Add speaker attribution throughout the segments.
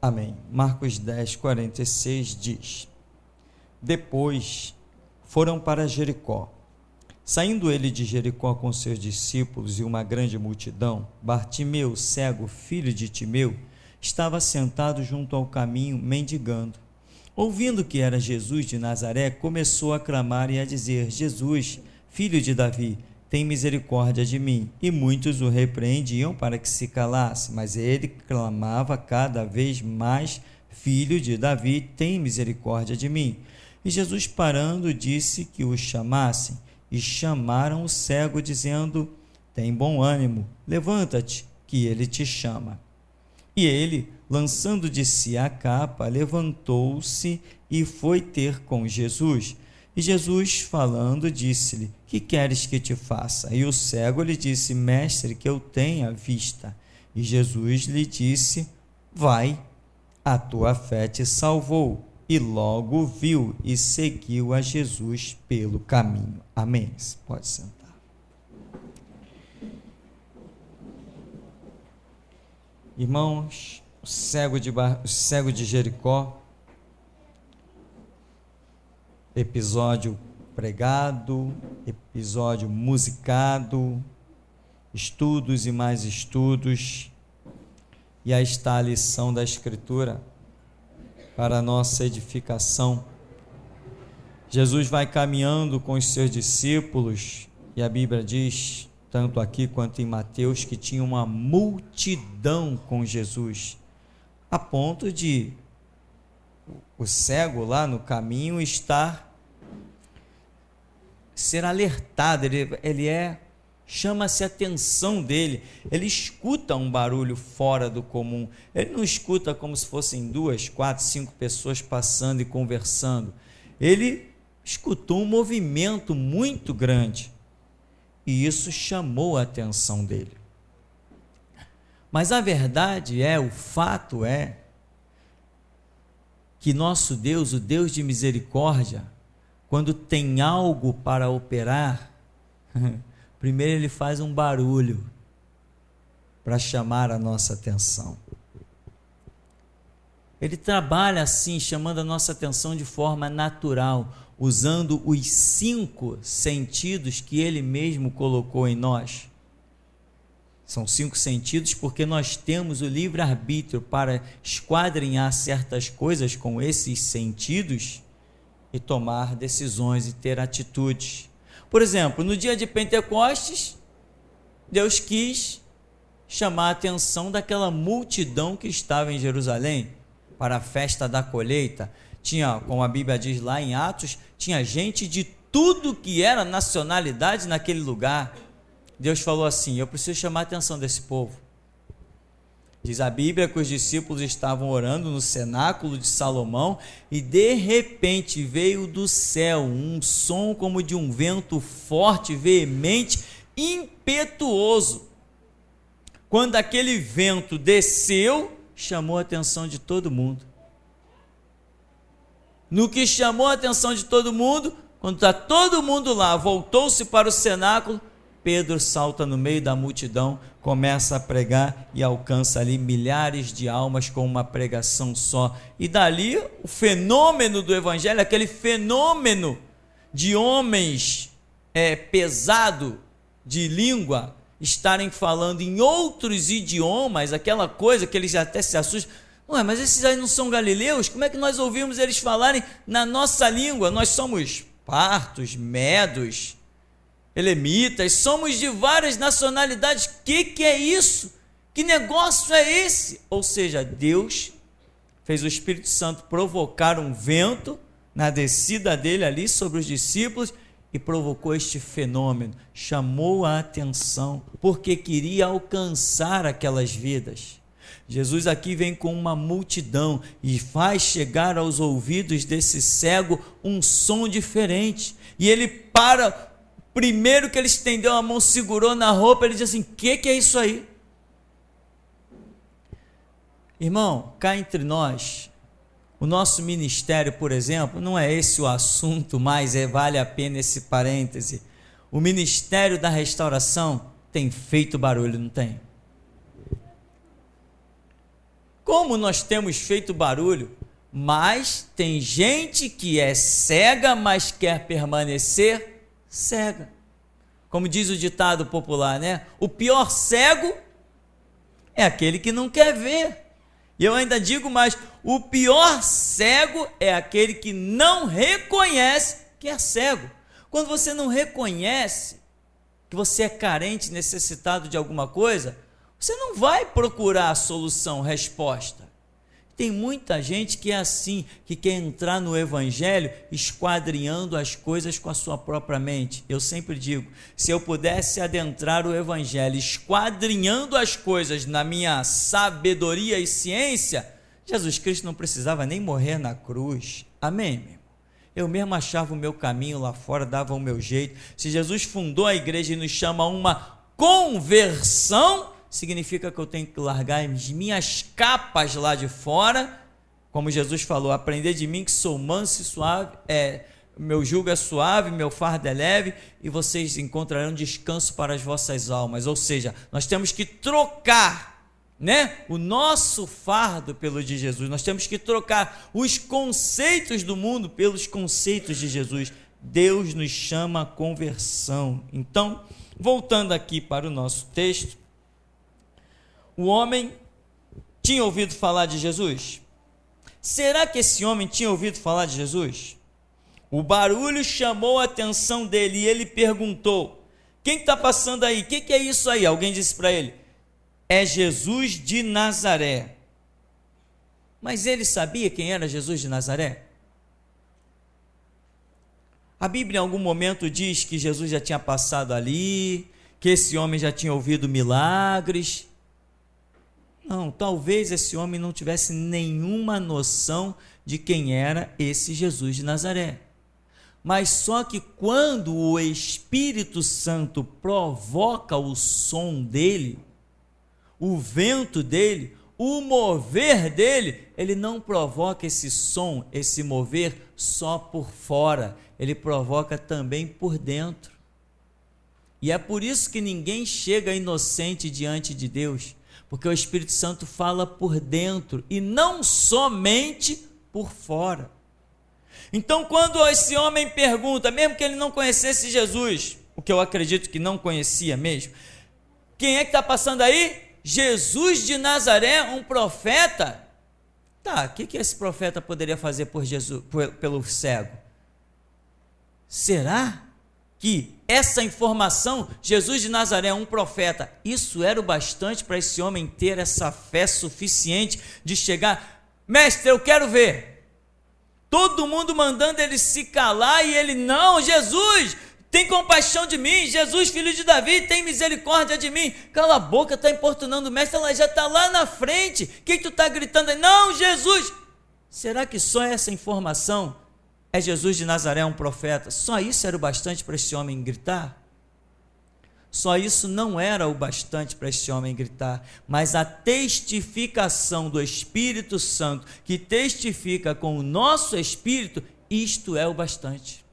Speaker 1: Amém. Marcos 10, 46 diz: Depois foram para Jericó. Saindo ele de Jericó com seus discípulos e uma grande multidão, Bartimeu, cego, filho de Timeu, estava sentado junto ao caminho, mendigando. Ouvindo que era Jesus de Nazaré, começou a clamar e a dizer: Jesus, filho de Davi, tem misericórdia de mim. E muitos o repreendiam para que se calasse, mas ele clamava cada vez mais: Filho de Davi, tem misericórdia de mim. E Jesus, parando, disse que o chamassem. E chamaram o cego, dizendo: Tem bom ânimo, levanta-te, que ele te chama. E ele, lançando de si a capa, levantou-se e foi ter com Jesus. E Jesus, falando, disse-lhe: Que queres que te faça? E o cego lhe disse: Mestre, que eu tenha vista. E Jesus lhe disse: Vai, a tua fé te salvou. E logo viu e seguiu a Jesus pelo caminho. Amém. Você pode sentar. Irmãos, o cego de Jericó, episódio pregado, episódio musicado, estudos e mais estudos, e aí está a lição da Escritura para a nossa edificação. Jesus vai caminhando com os seus discípulos, e a Bíblia diz, tanto aqui quanto em Mateus, que tinha uma multidão com Jesus, a ponto de o cego lá no caminho ser alertado, chama-se a atenção dele, ele escuta um barulho fora do comum, ele não escuta como se fossem 2, 4, 5 pessoas passando e conversando, ele escutou um movimento muito grande, e isso chamou a atenção dele. Mas a verdade o fato é, que nosso Deus, o Deus de misericórdia, quando tem algo para operar, primeiro ele faz um barulho para chamar a nossa atenção. Ele trabalha assim, chamando a nossa atenção de forma natural, usando os 5 sentidos que ele mesmo colocou em nós. São 5 sentidos porque nós temos o livre-arbítrio para esquadrinhar certas coisas com esses sentidos e tomar decisões e ter atitudes. Por exemplo, no dia de Pentecostes, Deus quis chamar a atenção daquela multidão que estava em Jerusalém para a festa da colheita. Tinha, como a Bíblia diz lá em Atos, tinha gente de tudo que era nacionalidade naquele lugar. Deus falou assim: eu preciso chamar a atenção desse povo. Diz a Bíblia que os discípulos estavam orando no cenáculo de Salomão e de repente veio do céu um som como de um vento forte, veemente, impetuoso. Quando aquele vento desceu, chamou a atenção de todo mundo. No que chamou a atenção de todo mundo, quando está todo mundo lá, voltou-se para o cenáculo, Pedro salta no meio da multidão, começa a pregar e alcança ali milhares de almas com uma pregação só. E dali o fenômeno do evangelho, aquele fenômeno de homens pesado de língua, estarem falando em outros idiomas, aquela coisa que eles até se assustam. Ué, mas esses aí não são galileus? Como é que nós ouvimos eles falarem na nossa língua? Nós somos partos, medos, elemitas, somos de várias nacionalidades. Que é isso? Que negócio é esse? Ou seja, Deus fez o Espírito Santo provocar um vento na descida dele ali sobre os discípulos e provocou este fenômeno, chamou a atenção, porque queria alcançar aquelas vidas. Jesus aqui vem com uma multidão e faz chegar aos ouvidos desse cego um som diferente, e ele para. Primeiro que ele estendeu a mão, segurou na roupa, ele diz assim: que é isso aí? Irmão, cá entre nós, o nosso ministério, por exemplo, não é esse o assunto, mas vale a pena esse parêntese. O ministério da restauração tem feito barulho, não tem? como nós temos feito barulho, mas tem gente que é cega, mas quer permanecer cega. Como diz o ditado popular, né? O pior cego é aquele que não quer ver. E eu ainda digo mais, o pior cego é aquele que não reconhece que é cego. Quando você não reconhece que você é carente, necessitado de alguma coisa, você não vai procurar a solução, resposta. Tem muita gente que é assim, que quer entrar no evangelho esquadrinhando as coisas com a sua própria mente. Eu sempre digo, se eu pudesse adentrar o evangelho esquadrinhando as coisas na minha sabedoria e ciência, Jesus Cristo não precisava nem morrer na cruz. Amém, meu irmão? Eu mesmo achava o meu caminho lá fora, dava o meu jeito. Se Jesus fundou a igreja e nos chama a uma conversão, significa que eu tenho que largar as minhas capas lá de fora, como Jesus falou, aprender de mim que sou manso e suave, meu jugo é suave, meu fardo é leve, e vocês encontrarão descanso para as vossas almas. Ou seja, nós temos que trocar, né, o nosso fardo pelo de Jesus. Nós temos que trocar os conceitos do mundo pelos conceitos de Jesus. Deus nos chama a conversão. Então, voltando aqui para o nosso texto, o homem tinha ouvido falar de Jesus? Será que esse homem tinha ouvido falar de Jesus? O barulho chamou a atenção dele e ele perguntou: quem está passando aí? O que é isso aí? Alguém disse para ele: é Jesus de Nazaré. Mas ele sabia quem era Jesus de Nazaré? A Bíblia em algum momento diz que Jesus já tinha passado ali, que esse homem já tinha ouvido milagres. Não, talvez esse homem não tivesse nenhuma noção de quem era esse Jesus de Nazaré. Mas só que quando o Espírito Santo provoca o som dele, o vento dele, o mover dele, ele não provoca esse som, esse mover só por fora, ele provoca também por dentro. E é por isso que ninguém chega inocente diante de Deus, porque o Espírito Santo fala por dentro e não somente por fora. Então, quando esse homem pergunta, mesmo que ele não conhecesse Jesus, o que eu acredito que não conhecia mesmo, quem é que está passando aí? Jesus de Nazaré, um profeta? Tá, o que esse profeta poderia fazer por Jesus, pelo cego? Será que essa informação, Jesus de Nazaré, um profeta, isso era o bastante para esse homem ter essa fé suficiente de chegar: mestre, eu quero ver. Todo mundo mandando ele se calar e ele: não, Jesus, tem compaixão de mim, Jesus, filho de Davi, tem misericórdia de mim. Cala a boca, está importunando o mestre, ela já está lá na frente, o que tu está gritando aí? Não, Jesus. Será que só essa informação é Jesus de Nazaré, um profeta? Só isso era o bastante para esse homem gritar? Só isso não era o bastante para esse homem gritar, mas a testificação do Espírito Santo, que testifica com o nosso espírito, isto é o bastante.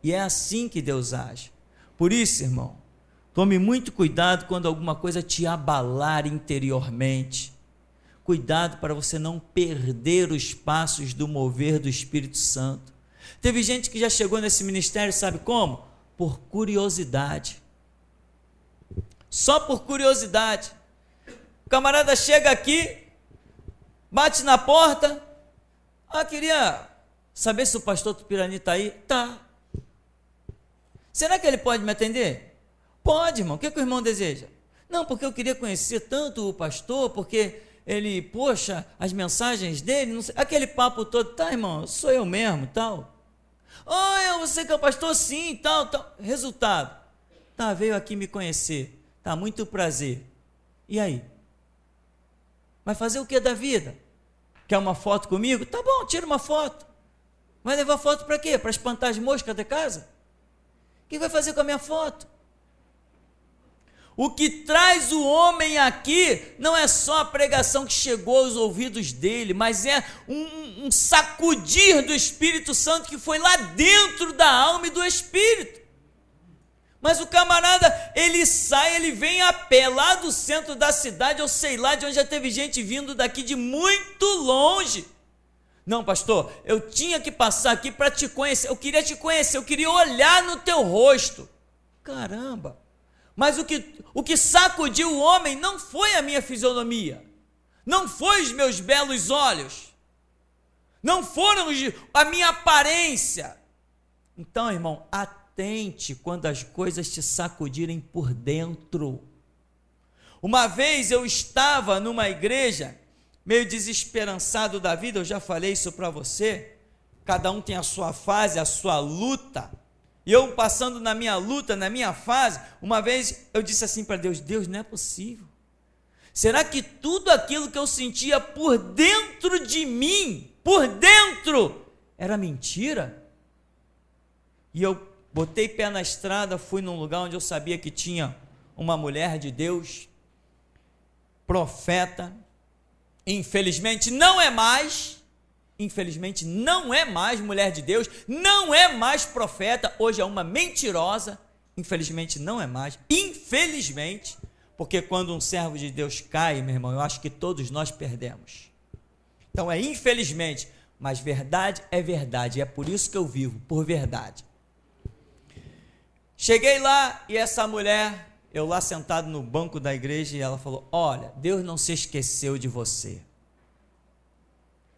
Speaker 1: E é assim que Deus age. Por isso, irmão, tome muito cuidado quando alguma coisa te abalar interiormente. Cuidado para você não perder os passos do mover do Espírito Santo. Teve gente que já chegou nesse ministério, sabe como? Por curiosidade. Só por curiosidade. O camarada chega aqui, bate na porta: queria saber se o pastor Tupirani está aí. Tá. Será que ele pode me atender? Pode, irmão. O que o irmão deseja? Não, porque eu queria conhecer tanto o pastor, porque ele, poxa, as mensagens dele, não sei, aquele papo todo. Tá, irmão, sou eu mesmo, tal. Você que é o pastor? Sim, tal. Resultado: tá, veio aqui me conhecer. Tá, muito prazer. E aí? Vai fazer o que da vida? Quer uma foto comigo? Tá bom, tira uma foto. Vai levar foto para quê? Para espantar as moscas de casa? O que vai fazer com a minha foto? O que traz o homem aqui não é só a pregação que chegou aos ouvidos dele, mas é um sacudir do Espírito Santo que foi lá dentro da alma e do Espírito. Mas o camarada, ele sai, ele vem a pé lá do centro da cidade, eu sei lá de onde já teve gente vindo daqui de muito longe. Não, pastor, eu tinha que passar aqui para te conhecer, eu queria te conhecer, eu queria olhar no teu rosto. Caramba! Mas o que sacudiu o homem não foi a minha fisionomia, não foi os meus belos olhos, não foram a minha aparência. Então, irmão, atente quando as coisas te sacudirem por dentro. Uma vez eu estava numa igreja, meio desesperançado da vida, eu já falei isso para você, cada um tem a sua fase, a sua luta, e eu passando na minha luta, na minha fase, uma vez eu disse assim para Deus, Deus, não é possível, será que tudo aquilo que eu sentia por dentro de mim, por dentro, era mentira? E eu botei pé na estrada, fui num lugar onde eu sabia que tinha uma mulher de Deus, profeta, infelizmente não é mais mulher de Deus, não é mais profeta, hoje é uma mentirosa, infelizmente não é mais, infelizmente, porque quando um servo de Deus cai, meu irmão, eu acho que todos nós perdemos. Então é infelizmente, mas verdade é verdade, e é por isso que eu vivo, por verdade. Cheguei lá e essa mulher, eu lá sentado no banco da igreja, e ela falou, olha, Deus não se esqueceu de você.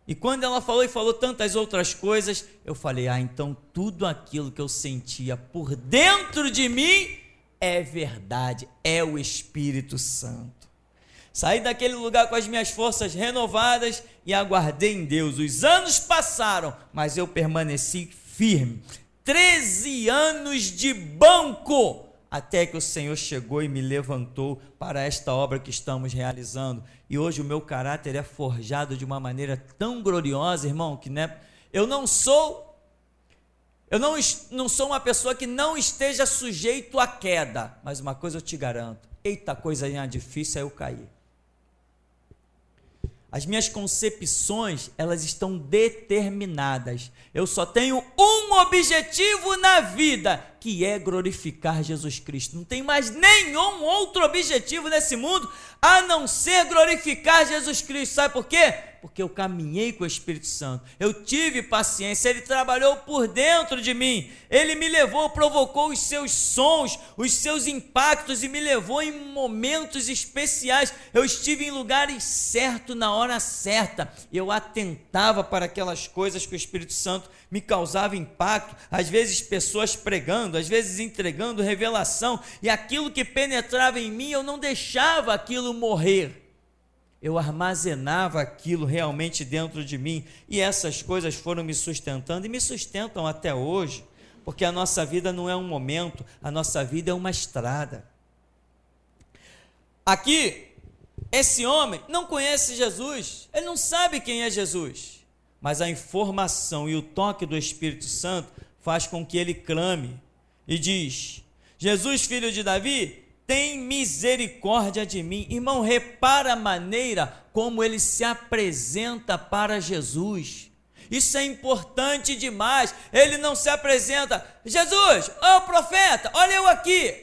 Speaker 1: E quando ela falou e falou tantas outras coisas, eu falei, então tudo aquilo que eu sentia por dentro de mim é verdade, é o Espírito Santo. Saí daquele lugar com as minhas forças renovadas e aguardei em Deus. Os anos passaram, mas eu permaneci firme. 13 anos de banco, até que o Senhor chegou e me levantou para esta obra que estamos realizando. E hoje o meu caráter é forjado de uma maneira tão gloriosa, irmão, que né, eu não sou uma pessoa que não esteja sujeito à queda, mas uma coisa eu te garanto, eita coisa difícil é eu cair. As minhas concepções, elas estão determinadas. Eu só tenho um objetivo na vida, que é glorificar Jesus Cristo. Não tem mais nenhum outro objetivo nesse mundo, a não ser glorificar Jesus Cristo. Sabe por quê? Porque eu caminhei com o Espírito Santo, eu tive paciência, Ele trabalhou por dentro de mim, Ele me levou, provocou os seus sons, os seus impactos e me levou em momentos especiais. Eu estive em lugares certos na hora certa, eu atentava para aquelas coisas que o Espírito Santo me causava impacto, às vezes pessoas pregando, às vezes entregando revelação, e aquilo que penetrava em mim, eu não deixava aquilo morrer. Eu armazenava aquilo realmente dentro de mim, e essas coisas foram me sustentando e me sustentam até hoje, porque a nossa vida não é um momento, a nossa vida é uma estrada. Aqui, esse homem não conhece Jesus, ele não sabe quem é Jesus, mas a informação e o toque do Espírito Santo faz com que ele clame e diz, Jesus, filho de Davi, tem misericórdia de mim. Irmão, repara a maneira como ele se apresenta para Jesus. Isso é importante demais. Ele não se apresenta, Jesus, ó profeta, olha eu aqui.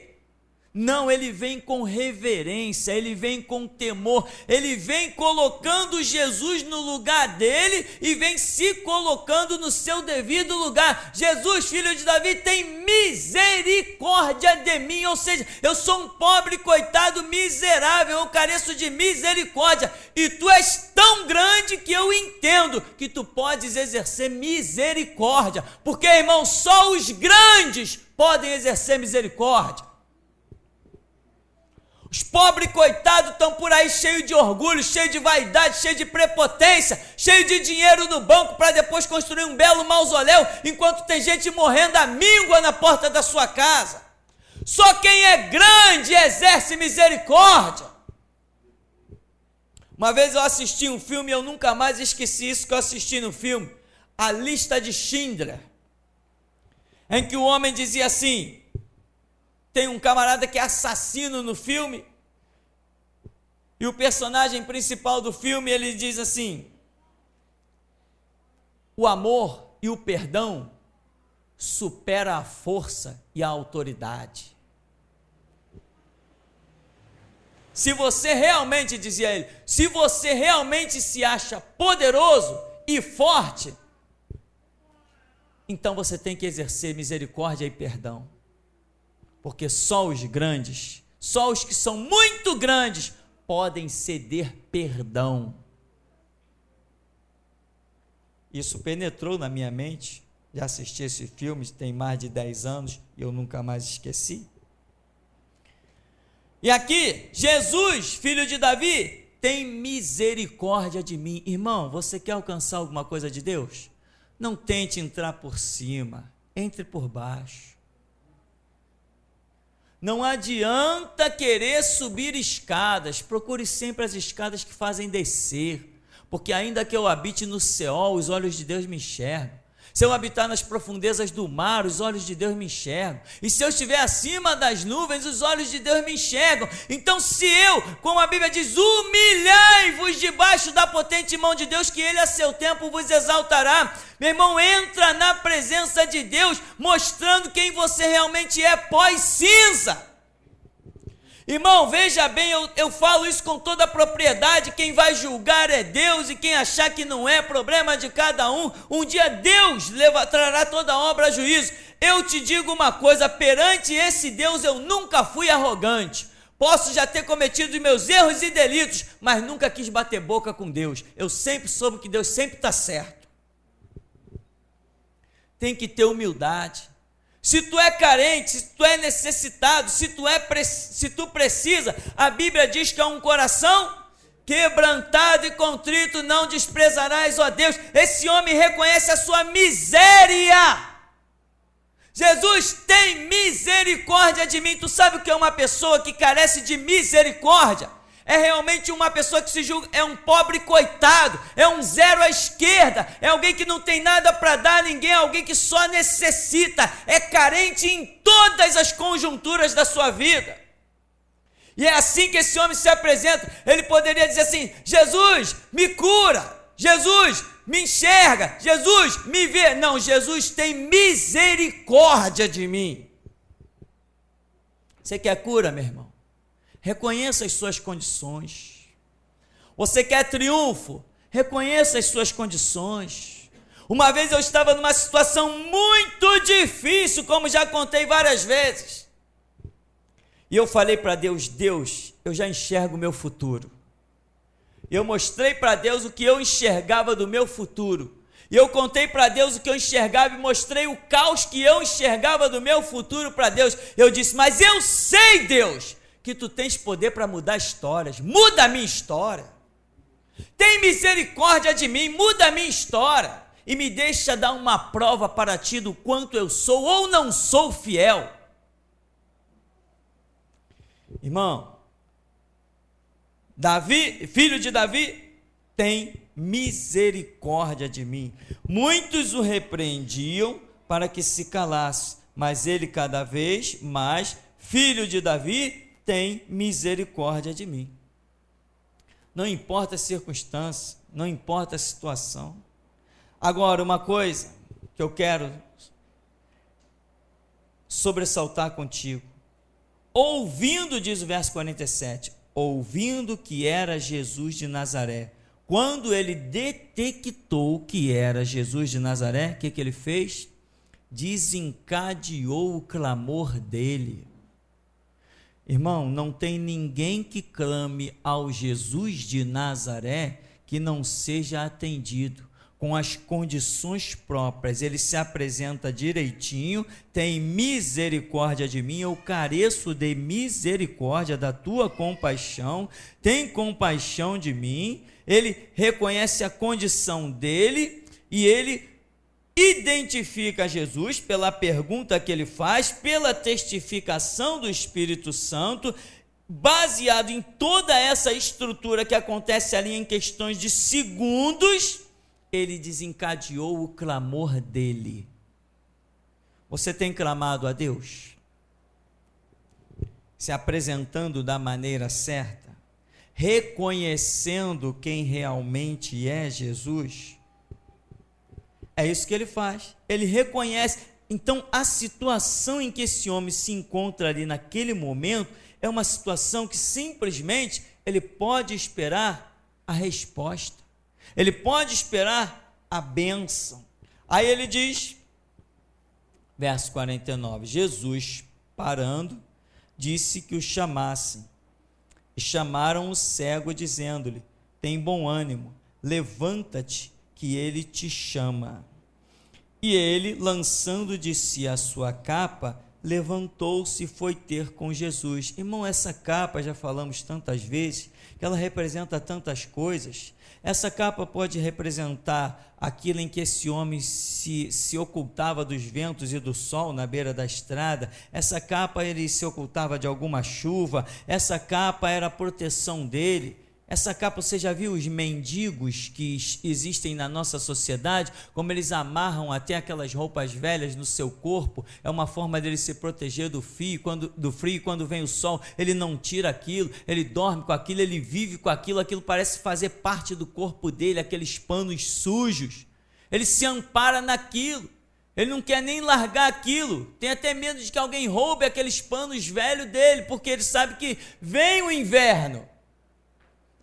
Speaker 1: Não, ele vem com reverência, ele vem com temor, ele vem colocando Jesus no lugar dele e vem se colocando no seu devido lugar. Jesus, filho de Davi, tem misericórdia de mim, ou seja, eu sou um pobre, coitado, miserável, eu careço de misericórdia, e tu és tão grande que eu entendo que tu podes exercer misericórdia, porque, irmão, só os grandes podem exercer misericórdia. Os pobres coitados estão por aí cheios de orgulho, cheios de vaidade, cheios de prepotência, cheios de dinheiro no banco para depois construir um belo mausoléu, enquanto tem gente morrendo à míngua na porta da sua casa. Só quem é grande exerce misericórdia. Uma vez eu assisti um filme e eu nunca mais esqueci isso que eu assisti no filme, A Lista de Schindler, em que o homem dizia assim, tem um camarada que é assassino no filme, e o personagem principal do filme, ele diz assim, o amor e o perdão supera a força e a autoridade. Se você realmente, dizia ele, se você realmente se acha poderoso e forte, então você tem que exercer misericórdia e perdão. Porque só os grandes, só os que são muito grandes, podem ceder perdão. Isso penetrou na minha mente. Já assisti esse filme, tem mais de 10 anos, e eu nunca mais esqueci. E aqui, Jesus, filho de Davi, tem misericórdia de mim. Irmão, você quer alcançar alguma coisa de Deus? Não tente entrar por cima, entre por baixo. Não adianta querer subir escadas, procure sempre as escadas que fazem descer, porque ainda que eu habite no Seol, os olhos de Deus me enxergam. Se eu habitar nas profundezas do mar, os olhos de Deus me enxergam. E se eu estiver acima das nuvens, os olhos de Deus me enxergam. Então, se eu, como a Bíblia diz, humilhai-vos debaixo da potente mão de Deus, que Ele a seu tempo vos exaltará. Meu irmão, entra na presença de Deus, mostrando quem você realmente é, pós-cinza. Irmão, veja bem, eu falo isso com toda a propriedade. Quem vai julgar é Deus, e quem achar que não é, problema de cada um. Um dia Deus trará toda a obra a juízo. Eu te digo uma coisa, perante esse Deus eu nunca fui arrogante. Posso já ter cometido meus erros e delitos, mas nunca quis bater boca com Deus. Eu sempre soube que Deus sempre está certo. Tem que ter humildade. Se tu é carente, se tu é necessitado, se tu precisa, a Bíblia diz que é um coração quebrantado e contrito não desprezarás, ó Deus. Esse homem reconhece a sua miséria. Jesus tem misericórdia de mim. Tu sabe o que é uma pessoa que carece de misericórdia? É realmente uma pessoa que se julga, é um pobre coitado, é um zero à esquerda, é alguém que não tem nada para dar a ninguém, é alguém que só necessita, é carente em todas as conjunturas da sua vida. E é assim que esse homem se apresenta. Ele poderia dizer assim: Jesus, me cura, Jesus, me enxerga, Jesus, me vê. Não, Jesus tem misericórdia de mim. Você quer cura, meu irmão? Reconheça as suas condições. Você quer triunfo? Reconheça as suas condições. Uma vez eu estava numa situação muito difícil, como já contei várias vezes. E eu falei para Deus: Deus, eu já enxergo o meu futuro. Eu mostrei para Deus o que eu enxergava do meu futuro. E eu contei para Deus o que eu enxergava e mostrei o caos que eu enxergava do meu futuro para Deus. Eu disse: mas eu sei, Deus, que tu tens poder para mudar histórias. Muda a minha história. Tem misericórdia de mim, muda a minha história. E me deixa dar uma prova para ti do quanto eu sou ou não sou fiel. Irmão, Davi, filho de Davi, tem misericórdia de mim. Muitos o repreendiam para que se calasse, mas ele cada vez mais, filho de Davi, tem misericórdia de mim. Não importa a circunstância, não importa a situação. Agora, uma coisa que eu quero sobressaltar contigo. Ouvindo, diz o verso 47, ouvindo que era Jesus de Nazaré. Quando ele detectou que era Jesus de Nazaré, o que ele fez? Desencadeou o clamor dele. Irmão, não tem ninguém que clame ao Jesus de Nazaré que não seja atendido com as condições próprias. Ele se apresenta direitinho, tem misericórdia de mim, eu careço de misericórdia da tua compaixão, tem compaixão de mim. Ele reconhece a condição dele e ele identifica Jesus pela pergunta que ele faz, pela testificação do Espírito Santo, baseado em toda essa estrutura que acontece ali em questões de segundos. Ele desencadeou o clamor dele. Você tem clamado a Deus? Se apresentando da maneira certa? Reconhecendo quem realmente é Jesus? É isso que ele faz. Ele reconhece. Então, a situação em que esse homem se encontra ali naquele momento, é uma situação que simplesmente ele pode esperar a resposta, ele pode esperar a bênção. Aí ele diz, verso 49, Jesus, parando, disse que o chamassem, e chamaram o cego, dizendo-lhe: tem bom ânimo, levanta-te, que ele te chama. E ele, lançando de si a sua capa, levantou-se e foi ter com Jesus. Irmão, essa capa, já falamos tantas vezes, que ela representa tantas coisas. Essa capa pode representar aquilo em que esse homem se ocultava dos ventos e do sol na beira da estrada. Essa capa, ele se ocultava de alguma chuva. Essa capa era a proteção dele. Essa capa, você já viu os mendigos que existem na nossa sociedade, como eles amarram até aquelas roupas velhas no seu corpo? É uma forma dele se proteger do frio, quando vem o sol, ele não tira aquilo, ele dorme com aquilo, ele vive com aquilo, aquilo parece fazer parte do corpo dele, aqueles panos sujos, ele se ampara naquilo, ele não quer nem largar aquilo, tem até medo de que alguém roube aqueles panos velhos dele, porque ele sabe que vem o inverno,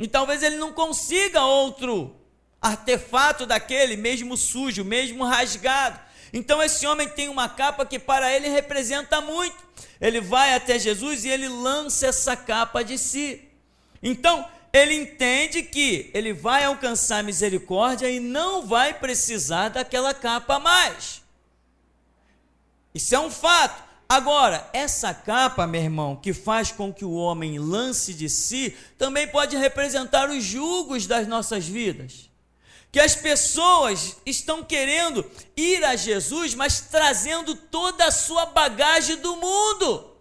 Speaker 1: e talvez ele não consiga outro artefato daquele, mesmo sujo, mesmo rasgado. Então esse homem tem uma capa que para ele representa muito. Ele vai até Jesus e ele lança essa capa de si. Então ele entende que ele vai alcançar misericórdia e não vai precisar daquela capa mais. Isso é um fato. Agora, essa capa, meu irmão, que faz com que o homem lance de si, também pode representar os julgos das nossas vidas. Que as pessoas estão querendo ir a Jesus, mas trazendo toda a sua bagagem do mundo.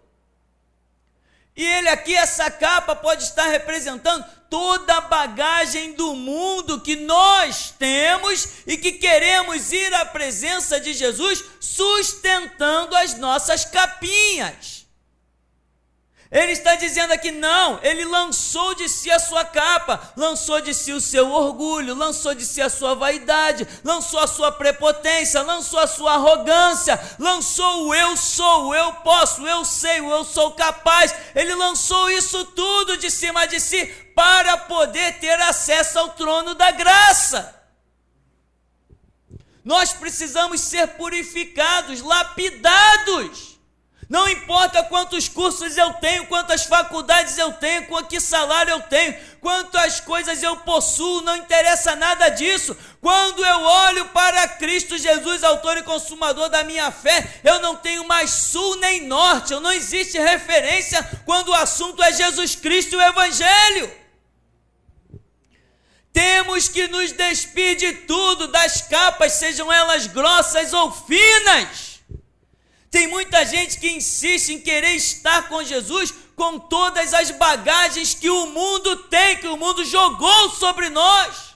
Speaker 1: E ele aqui, essa capa pode estar representando toda a bagagem do mundo que nós temos e que queremos ir à presença de Jesus sustentando as nossas capinhas. Ele está dizendo aqui, não, ele lançou de si a sua capa, lançou de si o seu orgulho, lançou de si a sua vaidade, lançou a sua prepotência, lançou a sua arrogância, lançou o eu sou, o eu posso, o eu sei, o eu sou capaz. Ele lançou isso tudo de cima de si para poder ter acesso ao trono da graça. Nós precisamos ser purificados, lapidados. Não importa quantos cursos eu tenho, quantas faculdades eu tenho, que salário eu tenho, quantas coisas eu possuo, não interessa nada disso. Quando eu olho para Cristo Jesus, autor e consumador da minha fé, eu não tenho mais sul nem norte, não existe referência quando o assunto é Jesus Cristo e o Evangelho. Temos que nos despir de tudo, das capas, sejam elas grossas ou finas. Tem muita gente que insiste em querer estar com Jesus com todas as bagagens que o mundo tem, que o mundo jogou sobre nós.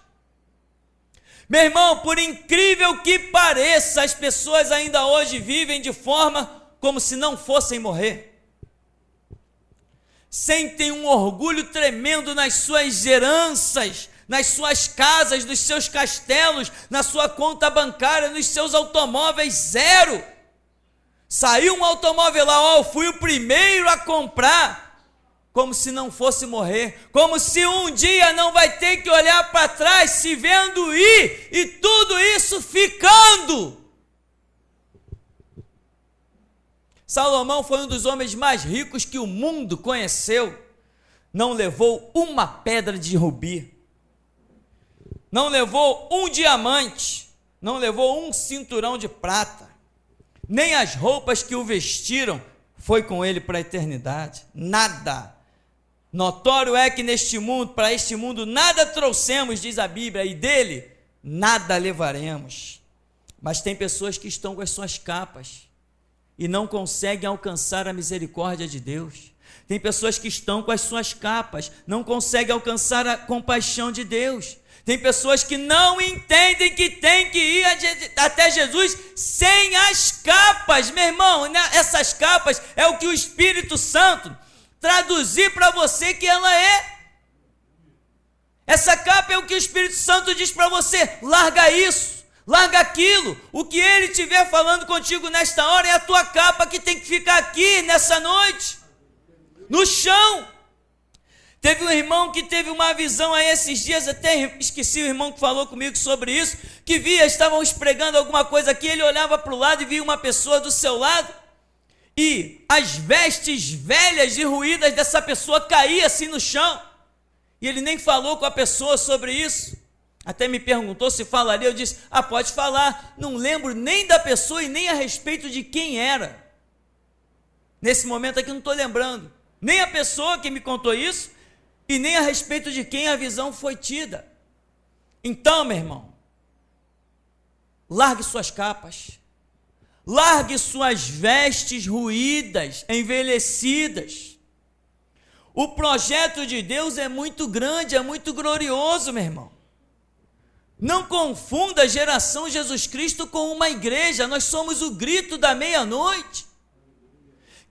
Speaker 1: Meu irmão, por incrível que pareça, as pessoas ainda hoje vivem de forma como se não fossem morrer. Sentem um orgulho tremendo nas suas heranças, nas suas casas, nos seus castelos, na sua conta bancária, nos seus automóveis, zero. Saiu um automóvel lá, eu fui o primeiro a comprar, como se não fosse morrer, como se um dia não vai ter que olhar para trás, se vendo ir, e tudo isso ficando. Salomão foi um dos homens mais ricos que o mundo conheceu, não levou uma pedra de rubi, não levou um diamante, não levou um cinturão de prata, nem as roupas que o vestiram foi com ele para a eternidade, nada. Notório é que neste mundo, para este mundo, nada trouxemos, diz a Bíblia, e dele nada levaremos. Mas tem pessoas que estão com as suas capas e não conseguem alcançar a misericórdia de Deus. Tem pessoas que estão com as suas capas, não conseguem alcançar a compaixão de Deus. Tem pessoas que não entendem que tem que ir até Jesus sem as capas, meu irmão. Essas capas é o que o Espírito Santo traduzir para você que ela é. Essa capa é o que o Espírito Santo diz para você: larga isso, larga aquilo. O que ele estiver falando contigo nesta hora é a tua capa que tem que ficar aqui nessa noite. No chão. Teve um irmão que teve uma visão aí esses dias, até esqueci o irmão que falou comigo sobre isso, que estavam pregando alguma coisa aqui, ele olhava para o lado e via uma pessoa do seu lado, e as vestes velhas e ruídas dessa pessoa caíam assim no chão, e ele nem falou com a pessoa sobre isso, até me perguntou se falaria, eu disse, pode falar, não lembro nem da pessoa e nem a respeito de quem era, nesse momento aqui não estou lembrando, nem a pessoa que me contou isso, e nem a respeito de quem a visão foi tida. Então, meu irmão, largue suas capas, largue suas vestes ruídas, envelhecidas. O projeto de Deus é muito grande, é muito glorioso, meu irmão. Não confunda a geração Jesus Cristo com uma igreja, nós somos o grito da meia-noite.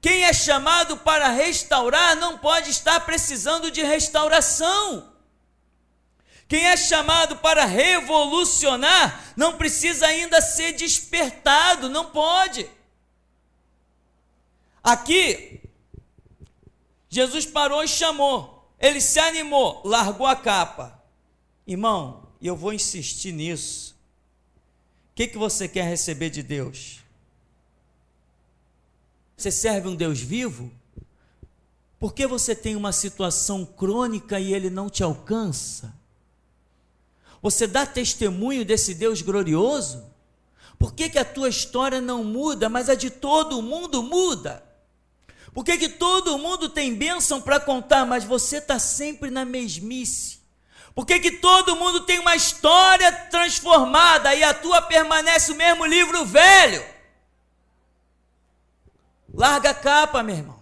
Speaker 1: Quem é chamado para restaurar não pode estar precisando de restauração. Quem é chamado para revolucionar não precisa ainda ser despertado, não pode. Aqui, Jesus parou e chamou, ele se animou, largou a capa. Irmão, e eu vou insistir nisso. O que você quer receber de Deus? Você serve um Deus vivo? Por que você tem uma situação crônica e ele não te alcança? Você dá testemunho desse Deus glorioso? Por que a tua história não muda, mas a de todo mundo muda? Por que todo mundo tem bênção para contar, mas você está sempre na mesmice? Por que todo mundo tem uma história transformada e a tua permanece o mesmo livro velho? Larga a capa, meu irmão.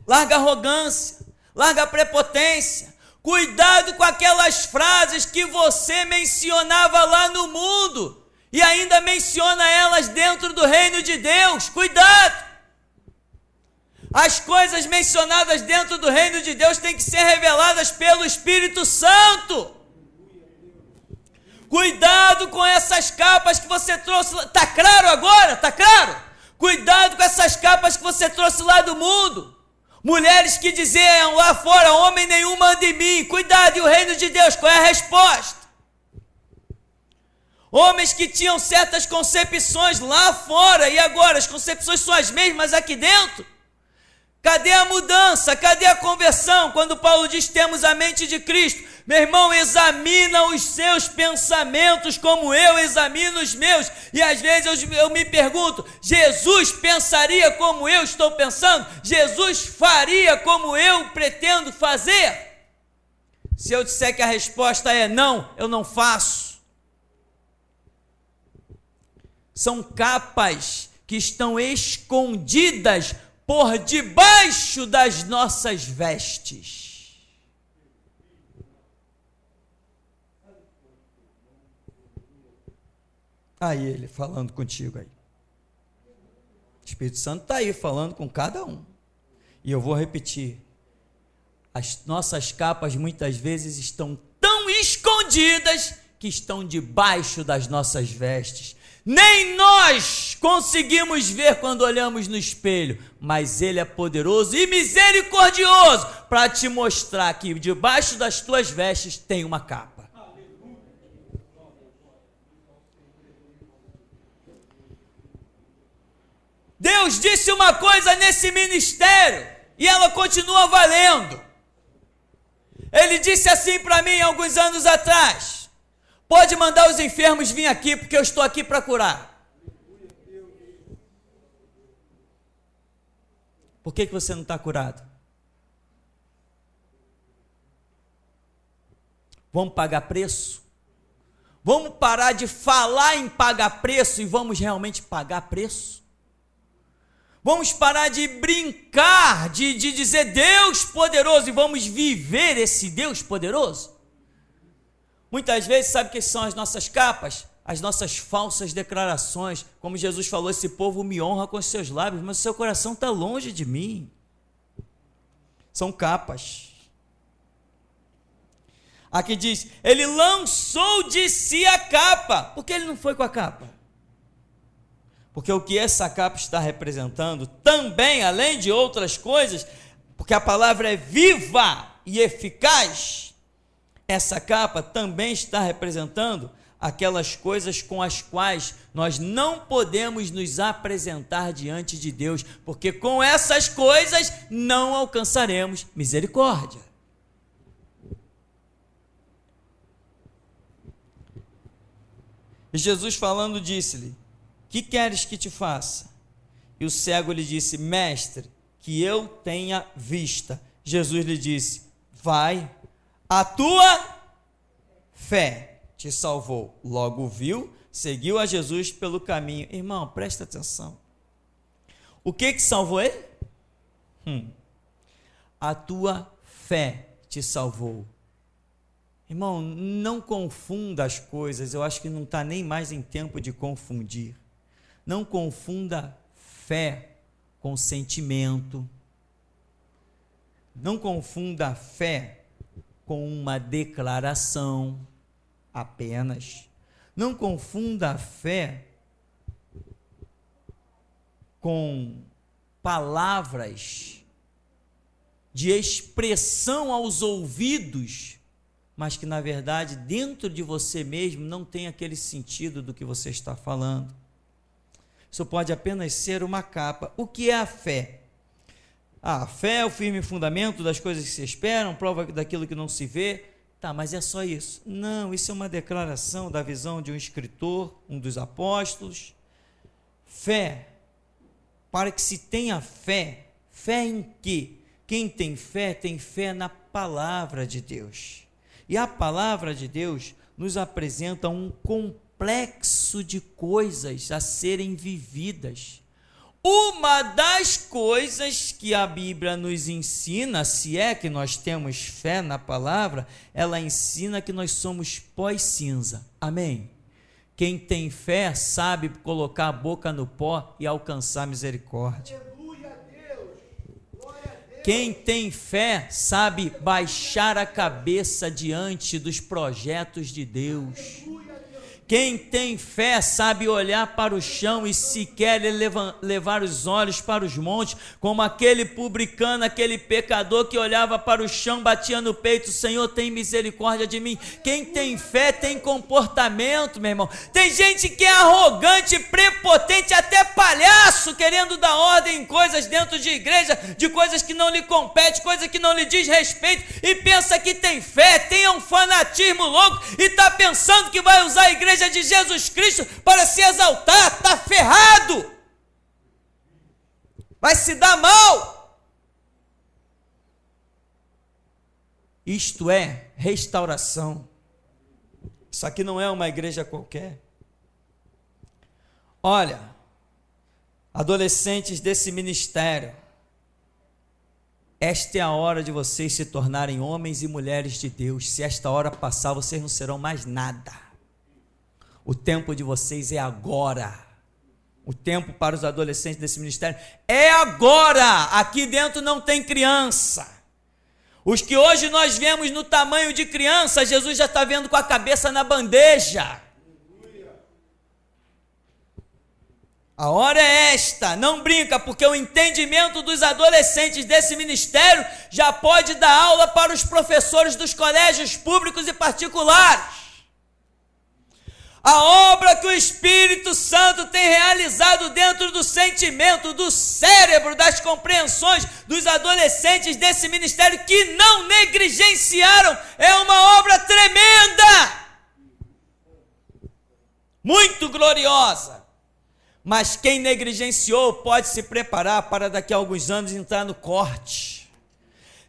Speaker 1: Larga a arrogância, larga a prepotência. Cuidado com aquelas frases que você mencionava lá no mundo e ainda menciona elas dentro do reino de Deus. Cuidado! As coisas mencionadas dentro do reino de Deus têm que ser reveladas pelo Espírito Santo. Cuidado com essas capas que você trouxe. Está claro agora? Está claro? Cuidado com essas capas que você trouxe lá do mundo. Mulheres que diziam lá fora, homem nenhum manda em mim. Cuidado, e o reino de Deus, qual é a resposta? Homens que tinham certas concepções lá fora, e agora as concepções são as mesmas aqui dentro. Cadê a mudança? Cadê a conversão? Quando Paulo diz temos a mente de Cristo, meu irmão, examina os seus pensamentos como eu examino os meus. E às vezes eu me pergunto, Jesus pensaria como eu estou pensando? Jesus faria como eu pretendo fazer? Se eu disser que a resposta é não, eu não faço. São capas que estão escondidas por debaixo das nossas vestes. Aí ele falando contigo aí. O Espírito Santo está aí falando com cada um. E eu vou repetir. As nossas capas muitas vezes estão tão escondidas que estão debaixo das nossas vestes. Nem nós conseguimos ver quando olhamos no espelho, mas Ele é poderoso e misericordioso para te mostrar que debaixo das tuas vestes tem uma capa. Deus disse uma coisa nesse ministério e ela continua valendo. Ele disse assim para mim alguns anos atrás: pode mandar os enfermos vir aqui, porque eu estou aqui para curar. Por que você não está curado? Vamos pagar preço? Vamos parar de falar em pagar preço e vamos realmente pagar preço? Vamos parar de brincar, de dizer Deus poderoso e vamos viver esse Deus poderoso? Muitas vezes, sabe o que são as nossas capas? As nossas falsas declarações. Como Jesus falou, esse povo me honra com os seus lábios, mas o seu coração está longe de mim. São capas. Aqui diz, ele lançou de si a capa. Por que ele não foi com a capa? Porque o que essa capa está representando, também, além de outras coisas, porque a palavra é viva e eficaz, essa capa também está representando aquelas coisas com as quais nós não podemos nos apresentar diante de Deus, porque com essas coisas não alcançaremos misericórdia. E Jesus falando disse-lhe: que queres que te faça? E o cego lhe disse: mestre, que eu tenha vista. Jesus lhe disse: vai, a tua fé te salvou. Logo viu, seguiu a Jesus pelo caminho. Irmão, presta atenção. O que salvou ele? A tua fé te salvou. Irmão, não confunda as coisas. Eu acho que não está nem mais em tempo de confundir. Não confunda fé com sentimento. Não confunda fé com uma declaração apenas. Não confunda a fé com palavras de expressão aos ouvidos, mas que na verdade dentro de você mesmo não tem aquele sentido do que você está falando. Isso pode apenas ser uma capa. O que é a fé? A fé é o firme fundamento das coisas que se esperam, prova daquilo que não se vê. Tá, mas é só isso? Não, isso é uma declaração da visão de um escritor, um dos apóstolos. Fé, para que se tenha fé, fé em quê? Quem tem fé na palavra de Deus. E a palavra de Deus nos apresenta um complexo de coisas a serem vividas. Uma das coisas que a Bíblia nos ensina, se é que nós temos fé na palavra, ela ensina que nós somos pó e cinza. Amém? Quem tem fé sabe colocar a boca no pó e alcançar misericórdia. Quem tem fé sabe baixar a cabeça diante dos projetos de Deus. Quem tem fé sabe olhar para o chão e sequer levar os olhos para os montes, como aquele publicano, aquele pecador que olhava para o chão, batia no peito: Senhor, tem misericórdia de mim. Quem tem fé tem comportamento, meu irmão. Tem gente que é arrogante, prepotente, até palhaço, querendo dar ordem em coisas dentro de igreja, de coisas que não lhe competem, coisas que não lhe diz respeito, e pensa que tem fé, tem um fanatismo louco, e está pensando que vai usar a igreja de Jesus Cristo para se exaltar. Está ferrado, vai se dar mal. Isto é restauração. Isso aqui não é uma igreja qualquer. Olha, adolescentes desse ministério, esta é a hora de vocês se tornarem homens e mulheres de Deus. Se esta hora passar, vocês não serão mais nada. O tempo de vocês é agora. O tempo para os adolescentes desse ministério é agora. Aqui dentro não tem criança. Os que hoje nós vemos no tamanho de criança, Jesus já está vendo com a cabeça na bandeja. A hora é esta, não brinca, porque o entendimento dos adolescentes desse ministério já pode dar aula para os professores dos colégios públicos e particulares. A obra que o Espírito Santo tem realizado dentro do sentimento, do cérebro, das compreensões dos adolescentes desse ministério que não negligenciaram, é uma obra tremenda, muito gloriosa. Mas quem negligenciou pode se preparar para daqui a alguns anos entrar no corte.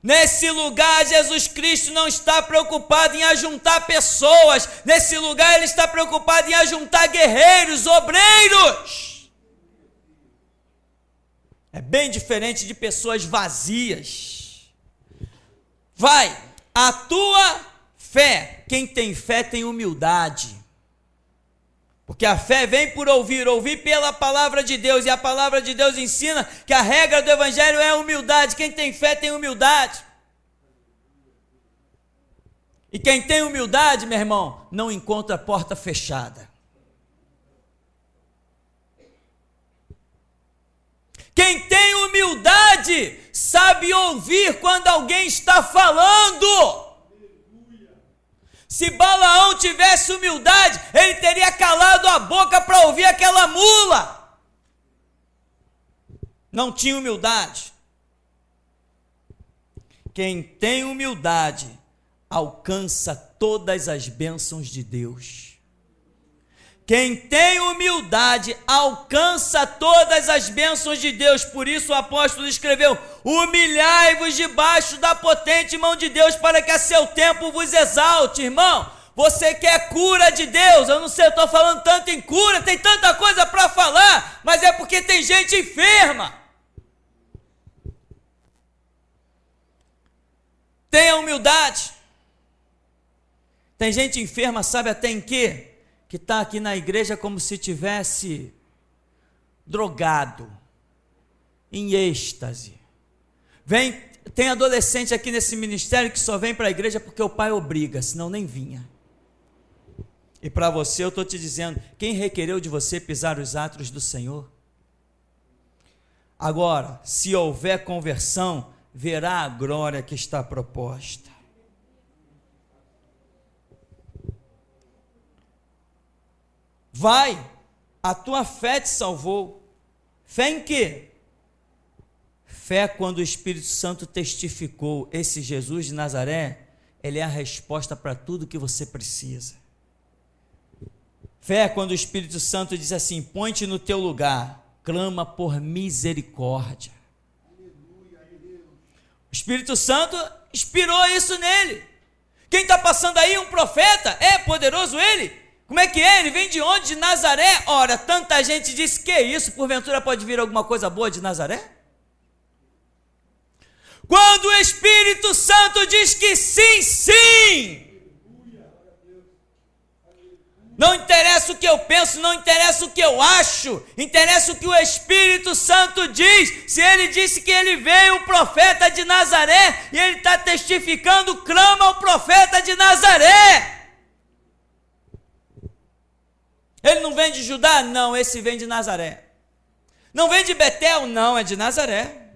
Speaker 1: Nesse lugar, Jesus Cristo não está preocupado em ajuntar pessoas. Nesse lugar, Ele está preocupado em ajuntar guerreiros, obreiros. É bem diferente de pessoas vazias. Vai, a tua fé. Quem tem fé tem humildade. Porque a fé vem por ouvir, ouvir pela palavra de Deus, e a palavra de Deus ensina que a regra do evangelho é a humildade. Quem tem fé tem humildade. E quem tem humildade, meu irmão, não encontra porta fechada. Quem tem humildade sabe ouvir quando alguém está falando. Se Balaão tivesse humildade, ele teria calado a boca para ouvir aquela mula. Não tinha humildade. Quem tem humildade alcança todas as bênçãos de Deus. Quem tem humildade alcança todas as bênçãos de Deus. Por isso o apóstolo escreveu: humilhai-vos debaixo da potente mão de Deus, para que a seu tempo vos exalte. Irmão, você quer cura de Deus? Eu não sei, eu estou falando tanto em cura, tem tanta coisa para falar, mas é porque tem gente enferma. Tenha humildade. Tem gente enferma, sabe até em quê? Que está aqui na igreja como se tivesse drogado, em êxtase. Tem adolescente aqui nesse ministério que só vem para a igreja porque o pai obriga, senão nem vinha. E para você eu estou te dizendo, quem requereu de você pisar os átrios do Senhor? Agora, se houver conversão, verá a glória que está proposta. Vai, a tua fé te salvou. Fé em quê? Fé quando o Espírito Santo testificou, esse Jesus de Nazaré, ele é a resposta para tudo que você precisa. Fé quando o Espírito Santo diz assim: põe-te no teu lugar, clama por misericórdia. O Espírito Santo inspirou isso nele. Quem está passando aí? Um profeta? É poderoso ele? Como é que é? Ele vem de onde? De Nazaré? Ora, tanta gente disse, que isso? Porventura pode vir alguma coisa boa de Nazaré? Quando o Espírito Santo diz que sim, sim. Não interessa o que eu penso, não interessa o que eu acho, interessa o que o Espírito Santo diz. Se ele disse que ele veio, o profeta de Nazaré, e ele está testificando, clama ao profeta de Nazaré. Ele não vem de Judá? Não, esse vem de Nazaré. Não vem de Betel? Não, é de Nazaré.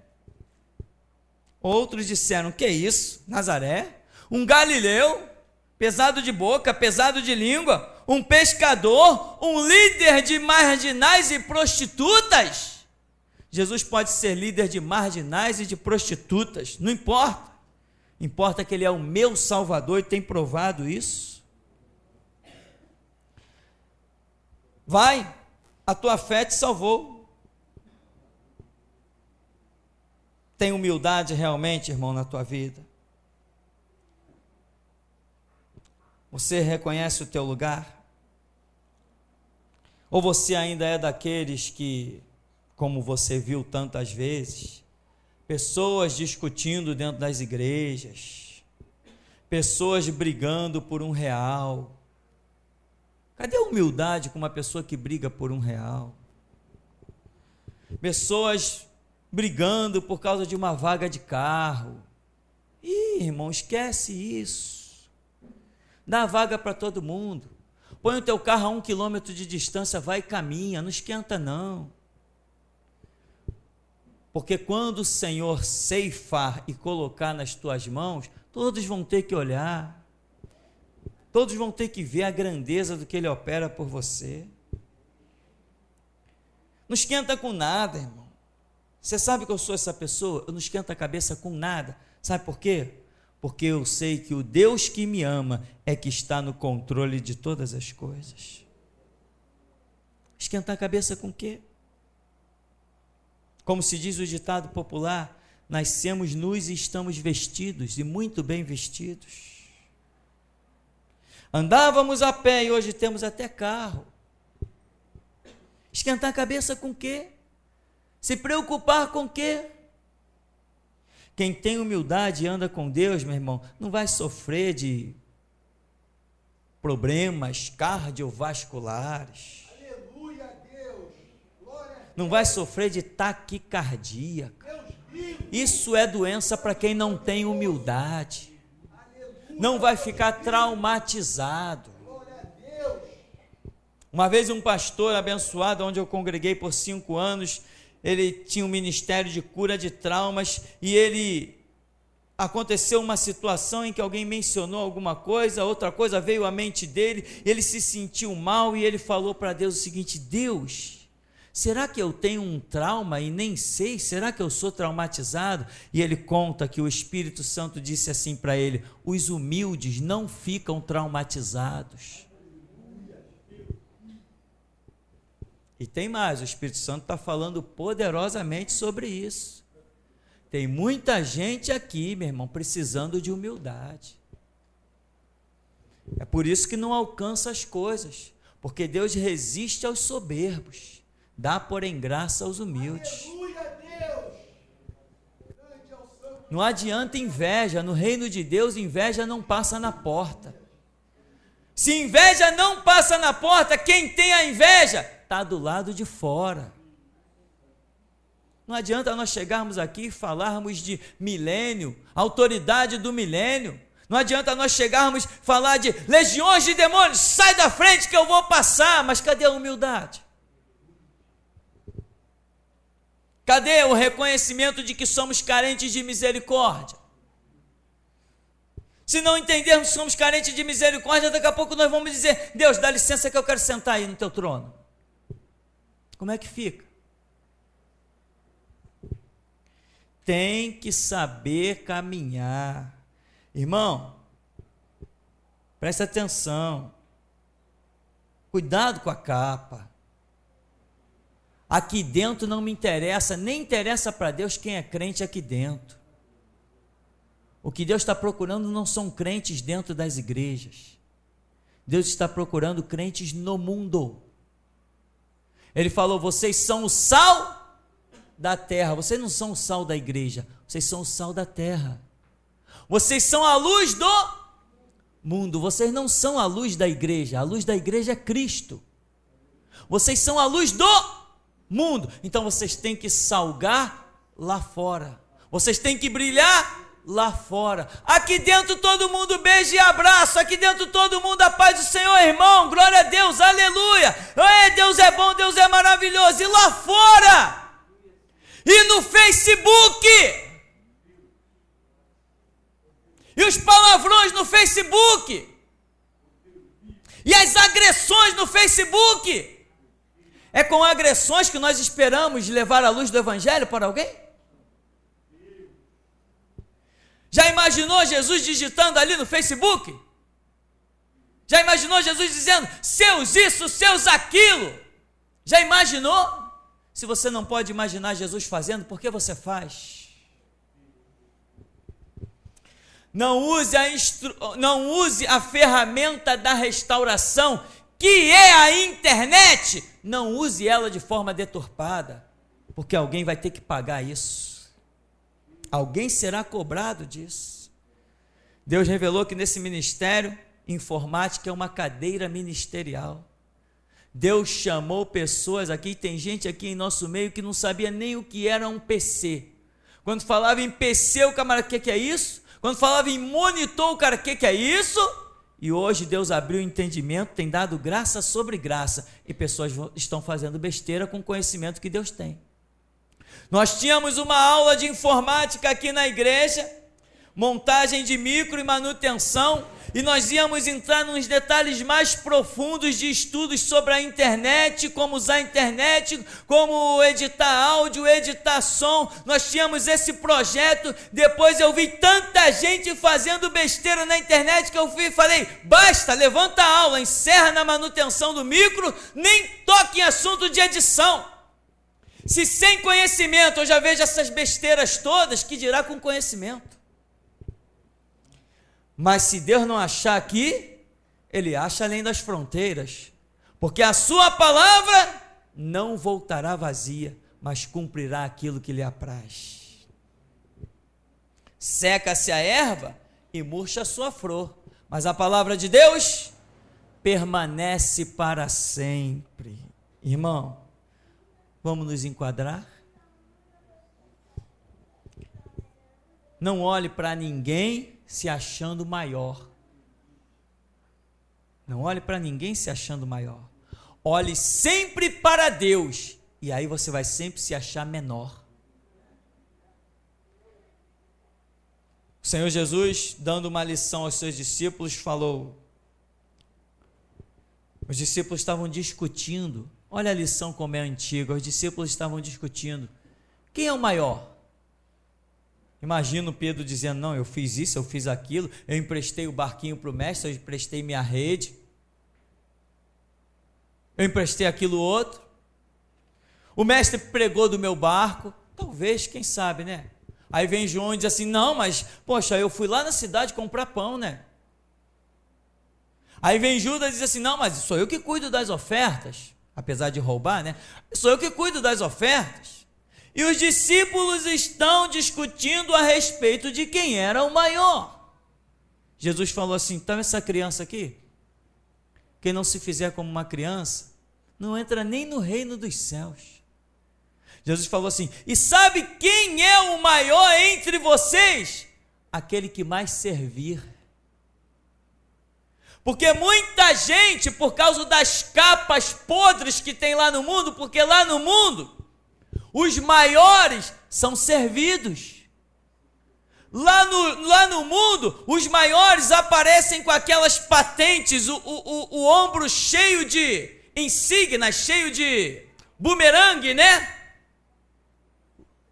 Speaker 1: Outros disseram, que isso? Nazaré? Um galileu, pesado de boca, pesado de língua, um pescador, um líder de marginais e prostitutas? Jesus pode ser líder de marginais e de prostitutas, não importa. Importa que ele é o meu Salvador e tem provado isso. Vai, a tua fé te salvou. Tem humildade realmente, irmão, na tua vida? Você reconhece o teu lugar? Ou você ainda é daqueles que, como você viu tantas vezes, pessoas discutindo dentro das igrejas, pessoas brigando por R$1, cadê a humildade com uma pessoa que briga por R$1? Pessoas brigando por causa de uma vaga de carro. Ih, irmão, esquece isso. Dá vaga para todo mundo. Põe o teu carro a 1 quilômetro de distância, vai e caminha, não esquenta não. Porque quando o Senhor ceifar e colocar nas tuas mãos, todos vão ter que olhar. Todos vão ter que ver a grandeza do que Ele opera por você. Não esquenta com nada, irmão. Você sabe que eu sou essa pessoa? Eu não esquento a cabeça com nada. Sabe por quê? Porque eu sei que o Deus que me ama é que está no controle de todas as coisas. Esquentar a cabeça com o quê? Como se diz o ditado popular, nascemos nus e estamos vestidos, e muito bem vestidos. Andávamos a pé e hoje temos até carro. Esquentar a cabeça com o quê? Se preocupar com o quê? Quem tem humildade e anda com Deus, meu irmão, não vai sofrer de problemas cardiovasculares.
Speaker 2: Aleluia a Deus. Glória a Deus.
Speaker 1: Não vai sofrer de taquicardia. Isso é doença para quem não tem humildade. Não vai ficar traumatizado. Uma vez um pastor abençoado, onde eu congreguei por 5 anos, ele tinha um ministério de cura de traumas, e aconteceu uma situação em que alguém mencionou alguma coisa, outra coisa veio à mente dele, ele se sentiu mal e ele falou para Deus o seguinte: Deus, será que eu tenho um trauma e nem sei? Será que eu sou traumatizado? E ele conta que o Espírito Santo disse assim para ele: os humildes não ficam traumatizados. E tem mais, o Espírito Santo está falando poderosamente sobre isso. Tem muita gente aqui, meu irmão, precisando de humildade. É por isso que não alcança as coisas, porque Deus resiste aos soberbos, dá, porém, graça aos humildes. Não adianta inveja, no reino de Deus, inveja não passa na porta. Se inveja não passa na porta, quem tem a inveja está do lado de fora. Não adianta nós chegarmos aqui e falarmos de milênio, autoridade do milênio. Não adianta nós chegarmos e falar de legiões de demônios, sai da frente que eu vou passar. Mas cadê a humildade? Cadê o reconhecimento de que somos carentes de misericórdia? Se não entendermos que somos carentes de misericórdia, daqui a pouco nós vamos dizer: Deus, dá licença que eu quero sentar aí no teu trono. Como é que fica? Tem que saber caminhar. Irmão, presta atenção. Cuidado com a capa. Aqui dentro não me interessa, nem interessa para Deus quem é crente aqui dentro. O que Deus está procurando não são crentes dentro das igrejas. Deus está procurando crentes no mundo. Ele falou: vocês são o sal da terra. Vocês não são o sal da igreja, vocês são o sal da terra. Vocês são a luz do mundo. Vocês não são a luz da igreja. A luz da igreja é Cristo. Vocês são a luz do mundo. Então vocês têm que salgar lá fora. Vocês têm que brilhar lá fora. Aqui dentro todo mundo beija e abraça. Aqui dentro todo mundo a paz do Senhor, irmão. Glória a Deus, aleluia. Deus é bom, Deus é maravilhoso. E lá fora? E no Facebook? E os palavrões no Facebook? E as agressões no Facebook? É com agressões que nós esperamos levar a luz do Evangelho para alguém? Já imaginou Jesus digitando ali no Facebook? Já imaginou Jesus dizendo: seus isso, seus aquilo? Já imaginou? Se você não pode imaginar Jesus fazendo, por que você faz? Não use a ferramenta da restauração, que é a internet. Não use ela de forma deturpada, porque alguém vai ter que pagar isso. Alguém será cobrado disso. Deus revelou que nesse ministério, informática é uma cadeira ministerial. Deus chamou pessoas aqui, tem gente aqui em nosso meio que não sabia nem o que era um PC. Quando falava em PC, o camarada: o que é isso? Quando falava em monitor, o cara: o que é isso? E hoje Deus abriu o entendimento, tem dado graça sobre graça, e pessoas estão fazendo besteira com o conhecimento que Deus tem. Nós tínhamos uma aula de informática aqui na igreja, montagem de micro e manutenção, e nós íamos entrar nos detalhes mais profundos de estudos sobre a internet, como usar a internet, como editar áudio, editar som. Nós tínhamos esse projeto. Depois eu vi tanta gente fazendo besteira na internet que eu falei: basta, levanta a aula, encerra na manutenção do micro, nem toque em assunto de edição. Se sem conhecimento eu já vejo essas besteiras todas, que dirá com conhecimento? Mas se Deus não achar aqui, Ele acha além das fronteiras, porque a sua palavra não voltará vazia, mas cumprirá aquilo que lhe apraz. Seca-se a erva e murcha a sua flor, mas a palavra de Deus permanece para sempre. Irmão, vamos nos enquadrar? Não olhe para ninguém se achando maior. Não olhe para ninguém se achando maior. Olhe sempre para Deus E aí você vai sempre se achar menor. O Senhor Jesus, dando uma lição aos seus discípulos, falou. Os discípulos estavam discutindo. Olha a lição como é antiga. Os discípulos estavam discutindo. Quem é o maior? Imagino Pedro dizendo, não, eu fiz isso, eu fiz aquilo, eu emprestei o barquinho para o mestre, eu emprestei minha rede, eu emprestei aquilo outro, o mestre pregou do meu barco, talvez, quem sabe, né? Aí vem João e diz assim, não, mas, poxa, eu fui lá na cidade comprar pão, né? Aí vem Judas e diz assim, não, mas sou eu que cuido das ofertas, apesar de roubar, né? Sou eu que cuido das ofertas. E os discípulos estão discutindo a respeito de quem era o maior. Jesus falou assim, então essa criança aqui, quem não se fizer como uma criança, não entra nem no reino dos céus. Jesus falou assim, e sabe quem é o maior entre vocês? Aquele que mais servir. Porque muita gente, por causa das capas podres que tem lá no mundo, porque lá no mundo, os maiores são servidos. Lá no mundo, os maiores aparecem com aquelas patentes, o ombro cheio de insígnias, cheio de bumerangue, né?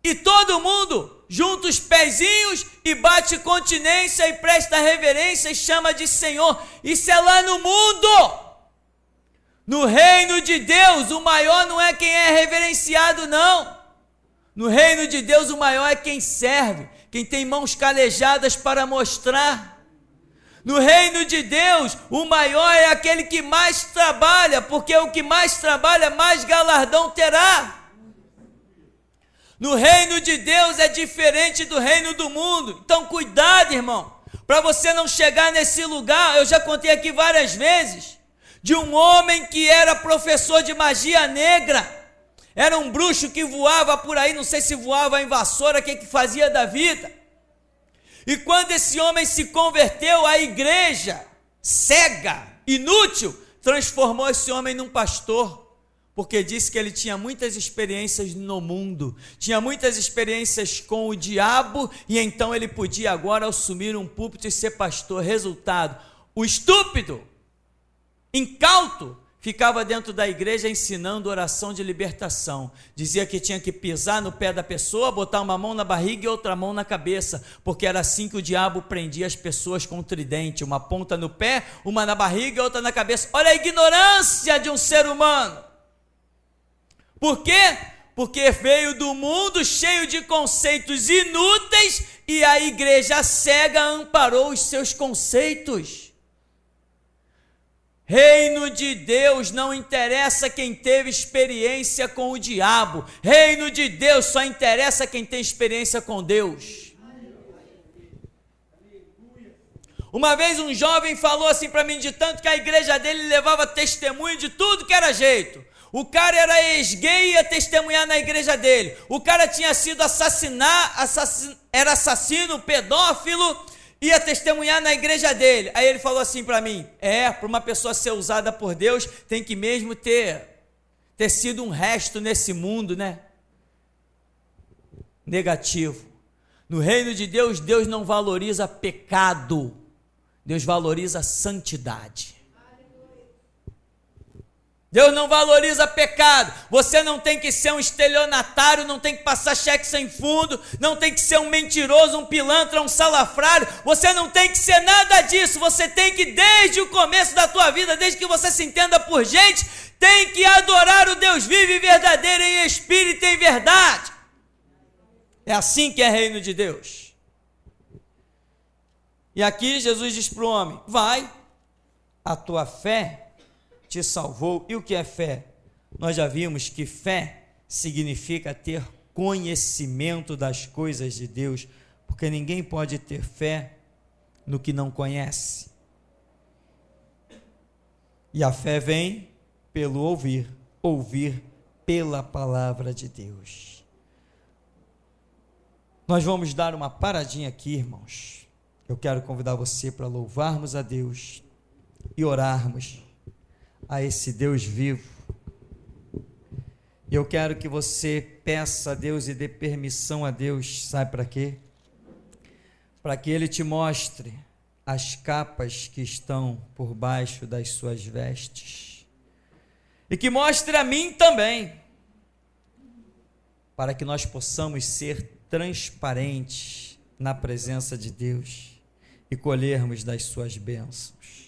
Speaker 1: E todo mundo junta os pezinhos e bate continência e presta reverência e chama de Senhor. Isso é lá no mundo. No reino de Deus, o maior não é quem é reverenciado, não. No reino de Deus, o maior é quem serve, quem tem mãos calejadas para mostrar. No reino de Deus, o maior é aquele que mais trabalha, porque o que mais trabalha, mais galardão terá. No reino de Deus é diferente do reino do mundo. Então cuidado, irmão, para você não chegar nesse lugar. Eu já contei aqui várias vezes de um homem que era professor de magia negra. Era um bruxo que voava por aí, não sei se voava em vassoura, o que fazia da vida. E quando esse homem se converteu, a igreja, cega, inútil, transformou esse homem num pastor. Porque disse que ele tinha muitas experiências no mundo, tinha muitas experiências com o diabo, e então ele podia agora assumir um púlpito e ser pastor. Resultado, o estúpido, incauto, ficava dentro da igreja ensinando oração de libertação. Dizia que tinha que pisar no pé da pessoa, botar uma mão na barriga e outra mão na cabeça, porque era assim que o diabo prendia as pessoas com um tridente, uma ponta no pé, uma na barriga e outra na cabeça. Olha a ignorância de um ser humano. Por quê? Porque veio do mundo cheio de conceitos inúteis e a igreja cega amparou os seus conceitos. Reino de Deus não interessa quem teve experiência com o diabo. Reino de Deus só interessa quem tem experiência com Deus. Uma vez um jovem falou assim para mim, de tanto que a igreja dele levava testemunho de tudo que era jeito. O cara era ex-gay e ia testemunhar na igreja dele. O cara tinha sido era assassino, pedófilo, ia testemunhar na igreja dele. Aí ele falou assim para mim, para uma pessoa ser usada por Deus, tem que mesmo ter sido um resto nesse mundo, né? Negativo. No reino de Deus, Deus não valoriza pecado, Deus valoriza santidade. Deus não valoriza pecado. Você não tem que ser um estelionatário, não tem que passar cheque sem fundo, não tem que ser um mentiroso, um pilantra, um salafrário. Você não tem que ser nada disso. Você tem que, desde o começo da tua vida, desde que você se entenda por gente, tem que adorar o Deus vivo e verdadeiro em espírito e em verdade. É assim que é reino de Deus. E aqui Jesus diz para o homem, vai, a tua fé te salvou. E o que é fé? Nós já vimos que fé significa ter conhecimento das coisas de Deus, porque ninguém pode ter fé no que não conhece. E a fé vem pelo ouvir, ouvir pela palavra de Deus. Nós vamos dar uma paradinha aqui, irmãos. Eu quero convidar você para louvarmos a Deus e orarmos a esse Deus vivo, Eu quero que você peça a Deus e dê permissão a Deus, sabe para quê? Para que Ele te mostre as capas que estão por baixo das suas vestes. E que mostre a mim também, para que nós possamos ser transparentes na presença de Deus e colhermos das suas bênçãos.